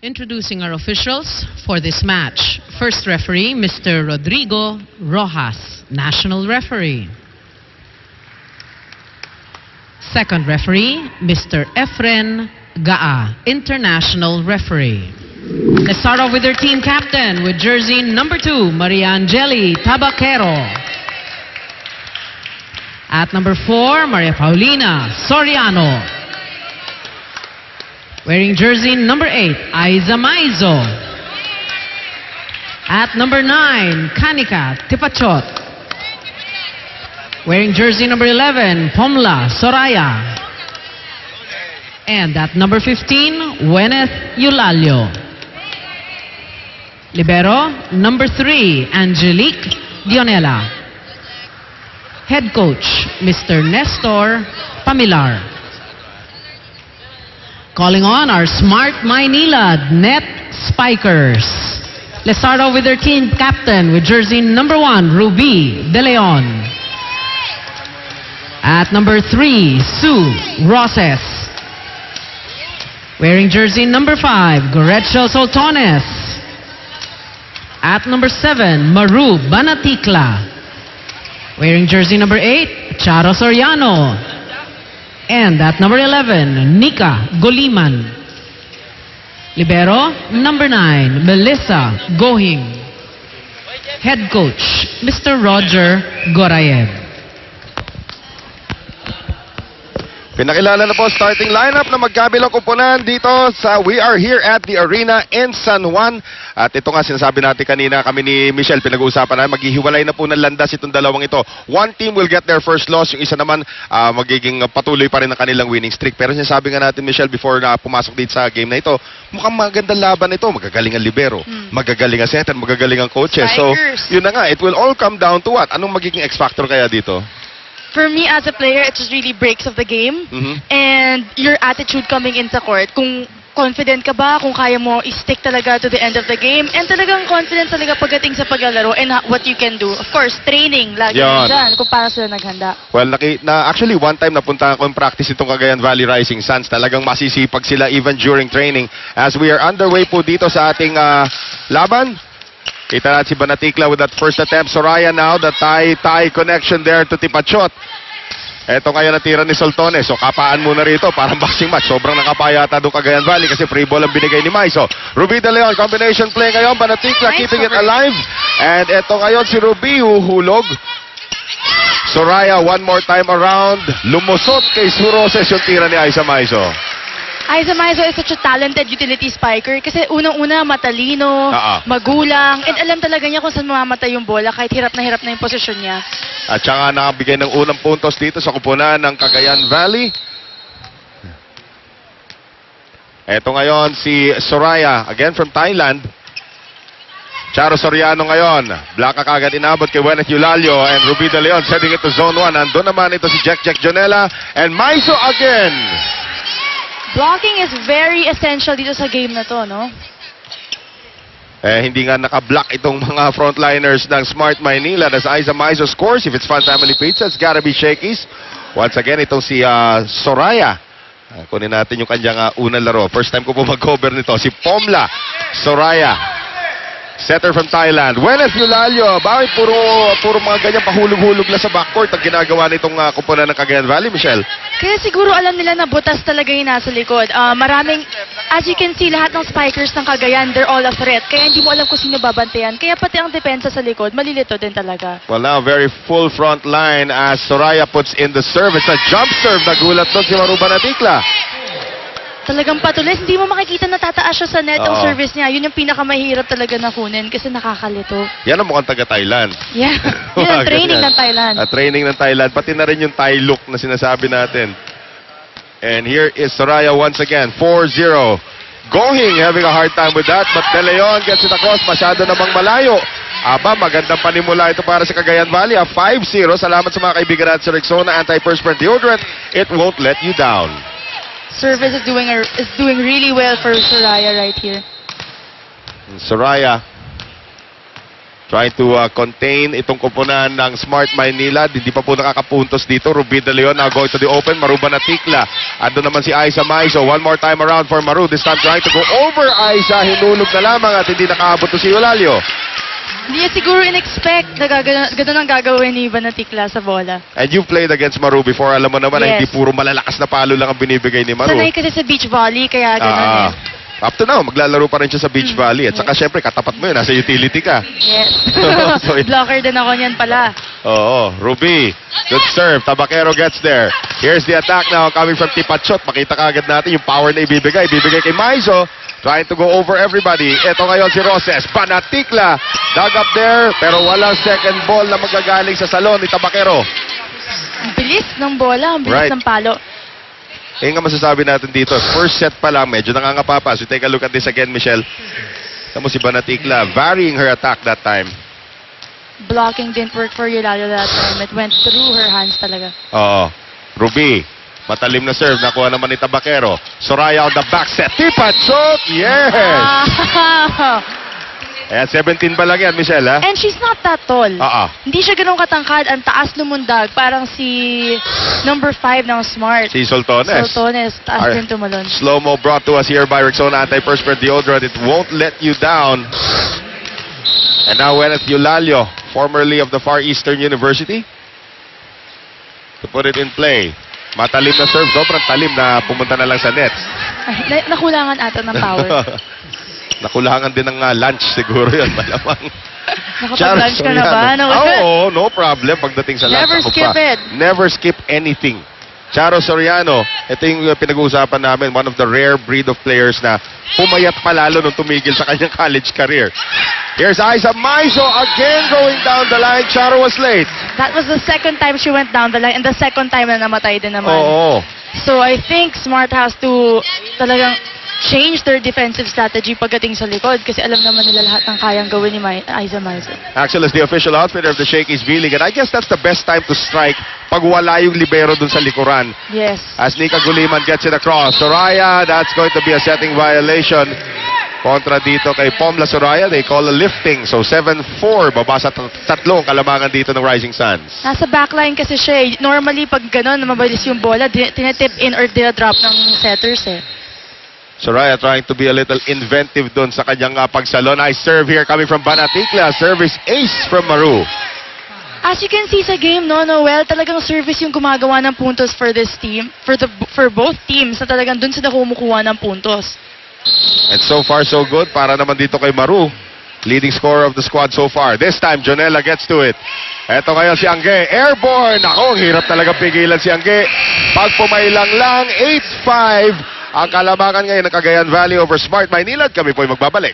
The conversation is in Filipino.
Introducing our officials for this match. First referee, Mr. Rodrigo Rojas, National Referee. Second referee, Mr. Efren Gaa, International Referee. Let's start off with their team captain with jersey number 2, Maria Angeli Tabaquero. At number 4, Maria Paulina Soriano. Wearing jersey number 8, Aiza Maizo. At number 9, Kanika Tipachot. Wearing jersey number 11, Pomla Soraya. And at number 15, Weneth Eulalio. Libero, number 3, Angelique Dionela. Head coach, Mr. Nestor Pamilar. Calling on our Smart Maynila Net Spikers. Let's start off with their team captain with jersey number 1, Ruby De Leon. At number 3, Sue Roses. Wearing jersey number 5, Gorecho Soltones. At number 7, Maru Banatikla. Wearing jersey number 8, Charo Soriano. And at number 11, Nika Goliman. Libero, number 9, Melissa Gohing. Head coach, Mr. Roger Gorayev. Pinakilala na po starting lineup na magkabilang kupunan dito sa We Are Here at the Arena in San Juan. At ito nga sinasabi natin kanina, kami ni Michelle pinag-uusapan na maghihiwalay na po ng landas itong dalawang ito. One team will get their first loss, yung isa naman magiging patuloy pa rin ang kanilang winning streak. Pero sinasabi nga natin, Michelle, before na pumasok dito sa game na ito, mukhang magandang laban ito. Magagaling ang libero, magagaling ang setter, magagaling ang coaches. So, yun na nga, it will all come down to what? Anong magiging X-factor kaya dito? For me as a player, it just really breaks of the game. And your attitude coming into court. Kung confident ka ba, kung kaya mo i-stick talaga to the end of the game. And talagang confident talaga pagdating sa paglalaro and what you can do. Of course, training lagi dyan kung paano sila naghanda. Well, actually, one time napunta ko in practice itong Cagayan Valley Rising Suns. Talagang masisipag sila even during training. As we are underway po dito sa ating laban. Kita natin si Banatikla with that first attempt. Soraya now, the tie connection there to Tipachot. Ito ngayon natira ni Soltones. So kapaan muna rito, parang boxing match. Sobrang nakapayata doon Cagayan Valley kasi free ball ang binigay ni Maiso. Ruby De Leon, combination play ngayon. Banatikla keeping it alive. And ito ngayon si Ruby huhulog. Soraya one more time around. Lumusot kay Suroses yung tira ni Aiza Maiso. Aiza Maizo is such a talented utility spiker kasi unang-una matalino, magulang, and alam talaga niya kung saan mamamatay yung bola kahit hirap na yung posisyon niya. At saka nakabigay ng unang puntos dito sa kupunan ng Cagayan Valley. Ito ngayon si Soraya, again from Thailand. Charo Soriano ngayon. Black kagad inabot kay Weneth Eulalio and Ruby De Leon sending it to zone 1. Andun naman ito si Jack Jonella and Maiso again. Blocking is very essential dito sa game na to, no? Hindi nga naka-block itong mga frontliners ng Smart Maynila as Aiza Maizo scores. If it's Fun Family Pizza, it's gotta be Shakey's. Once again, itong si Soraya. Kunin natin yung kanyang unang laro. First time ko po mag-cover nito. Si Pomla Soraya. Setter from Thailand. Weneth Eulalio. Bakit puro mga ganyan pahulog-hulog lang sa backcourt ang ginagawa nitong kupunan ng Cagayan Valley, Michelle? Kaya siguro alam nila na butas talaga yung nasa likod. Maraming, as you can see, lahat ng spikers ng Cagayan, they're all a threat. Kaya hindi mo alam kung sino babantayan. Kaya pati ang depensa sa likod, malilito din talaga. Well, now, very full front line as Soraya puts in the serve. It's a jump serve. Nagulat doon si Maru Banatikla. Talagang patuloy. Hindi mo makikita na tataas siya sa net ang service niya. Yun yung pinakamahirap talaga na kunin kasi nakakalito. Yan ang mukhang taga-Thailand. Yeah. Yun ang training ng Thailand. Training ng Thailand. Pati na rin yung Thai look na sinasabi natin. And here is Soraya once again. 4-0. Gohing having a hard time with that. But De Leon gets it across. Masyado namang malayo. Aba, magandang panimula ito para sa Cagayan Valley. 5-0. Salamat sa mga kaibigan natin sa Rexona Anti-Perspirant Deodorant. It won't let you down. Service is doing really well for Soraya right here. Soraya Trying to contain itong koponan ng Smart Maynila. Hindi pa po nakakapuntos dito. Ruby De Leon now going to the open. Maru Banaticla. Ando naman si Aiza Maizo. One more time around for Maru. This time trying to go over Aiza. Hinulog na lamang at hindi nakaabot to si Eulalio. Hindi niya siguro in-expect na ganun ang gagawin ni Banaticla sa bola. And you played against Maru before. Alam mo naman na Yes. hindi puro malalakas na palo lang ang binibigay ni Maru. Sanay kasi sa beach volley, kaya ganun eh. Up to now, maglalaro pa rin siya sa Beach Valley. At saka syempre, katapat mo yun. Nasa utility ka. Yes. So, Blocker din ako niyan pala. Oo, Ruby. Good serve. Tabaquero gets there. Here's the attack now coming from Tipachot. Makita kagad natin yung power na ibibigay. Ibibigay kay Maizo. Trying to go over everybody. Ito ngayon si Roses. Banaticla. Dug up there. Pero walang second ball na magagaling sa salon ni Tabaquero. Ang bilis ng bola, ang bilis Right. ng palo. Nga masasabi natin dito. First set pa lang, medyo nangangapa pa. So take a look at this again, Michelle. Tamo si Banaticla varying her attack that time. Blocking didn't work for Eulalio that time. It went through her hands talaga. Oo. Ruby. Matalim na serve. Nakuha naman ni Tabaquero. Soraya on the back set. Tipachot! Yes! Ayan, 17 pa lang yan, Michelle, ha? And she's not that tall. Hindi siya ganun katangkad. Ang taas lumundag. Parang si number 5 ng Smart. Si Soltones. Soltones, taas Ar- din tumalon. Slow-mo brought to us here by Rexona Anti-Perspirant Deodorant. It won't let you down. And now Kenneth Eulalio, formerly of the Far Eastern University, to put it in play. Matalim na serve. Sobrang talim na pumunta na lang sa net. Ay, nakulangan ata ng power. Nakulangan din ng lunch siguro yun, malamang. Nakapag-lunch ka na ba? Oo, no problem pagdating sa lunch. Never Ako skip pa. it. Never skip anything. Charo Soriano, ito yung pinag-uusapan namin, one of the rare breed of players na pumayat pa lalo nung tumigil sa kanyang college career. Here's Aiza Maizo again going down the line. Charo was late. That was the second time she went down the line and the second time na namatay din naman. Oo. So I think Smart has to talagang change their defensive strategy pagdating sa likod kasi alam naman nila lahat ng kayang gawin ni Aiza Maizo. Axel is the official outfitter of the Shakey's V-League, and I guess that's the best time to strike pag wala yung libero dun sa likuran. Yes. As Nika Guliman gets it across. Soraya, that's going to be a setting violation. Kontra dito kay Pomla Soraya, they call a lifting. So 7-4, baba sa tatlong kalamangan dito ng Rising Suns. Nasa backline kasi siya eh. Normally pag gano'n, mabilis yung bola, tinatip in or dinadrop ng setters eh. Soraya trying to be a little inventive dun sa kanyang pagsalon. Nice serve here coming from Banaticla. Service ace from Maru. As you can see sa game, no, Noel, talagang service yung gumagawa ng puntos for this team, for both teams na talagang dun sila kumukuha ng puntos. And so far so good para naman dito kay Maru. Leading scorer of the squad so far. This time, Jonella gets to it. Eto ngayon si Angge. Airborne! Ako, ang hirap talaga pigilan si Angge. Pag pumailang lang, 8-5. Ang kalamangan ngayon ng Cagayan Valley over Smart Maynila. Kami po'y magbabalik.